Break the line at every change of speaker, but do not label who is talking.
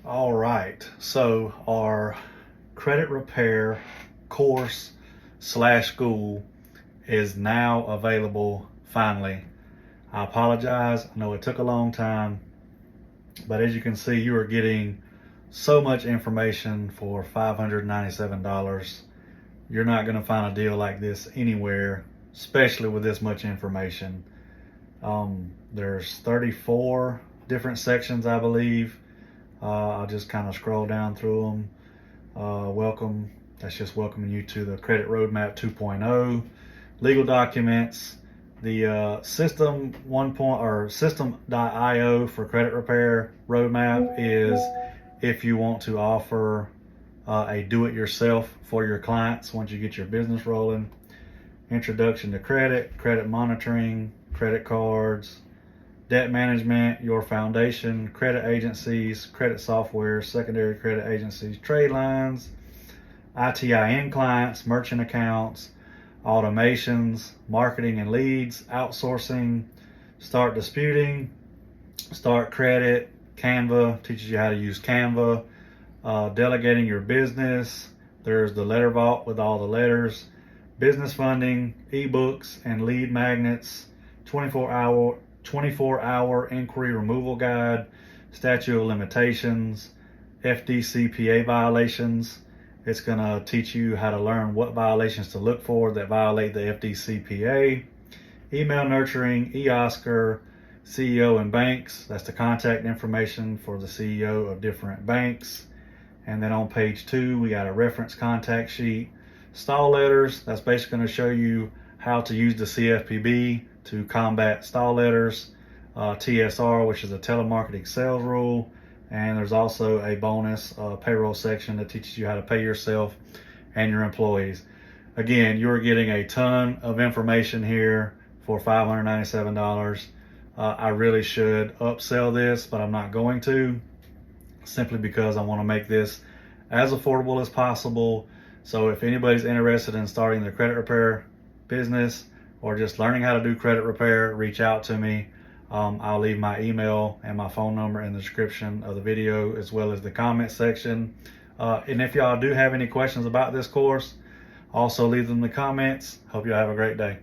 All right, so our credit repair course slash school is now available finally. I apologize, I know it took a long time, but as you can see, you are getting so much information for $597. You're not going to find a deal like this anywhere, especially with this much information. There's 34 different sections, I believe. I'll just kind of scroll down through them. Welcome. That's just welcoming you to the Credit Roadmap 2.0. Legal documents. The System 1. Or System.io for credit repair roadmap is if you want to offer a do-it-yourself for your clients once you get your business rolling. Introduction to credit, credit monitoring, credit cards, debt management, your foundation, credit agencies, credit software, secondary credit agencies, trade lines, ITIN clients, merchant accounts, automations, marketing and leads, outsourcing, start disputing, start credit, Canva teaches you how to use Canva, delegating your business. There's the letter vault with all the letters, business funding, ebooks and lead magnets, 24-hour inquiry removal guide, statute of limitations, FDCPA violations. It's going to teach you how to learn what violations to look for that violate the FDCPA. Email nurturing, eOscar, CEO and banks. That's the contact information for the CEO of different banks. And then on page 2, we got a reference contact sheet. Stall letters, that's basically going to show you how to use the CFPB to combat stall letters. TSR, which is a telemarketing sales rule. And there's also a bonus payroll section that teaches you how to pay yourself and your employees. Again, you're getting a ton of information here for $597. I really should upsell this, but I'm not going to, simply because I want to make this as affordable as possible. So if anybody's interested in starting their credit repair business or just learning how to do credit repair, reach out to me. I'll leave my email and my phone number in the description of the video, as well as the comment section. And if y'all do have any questions about this course, also leave them in the comments. Hope y'all have a great day.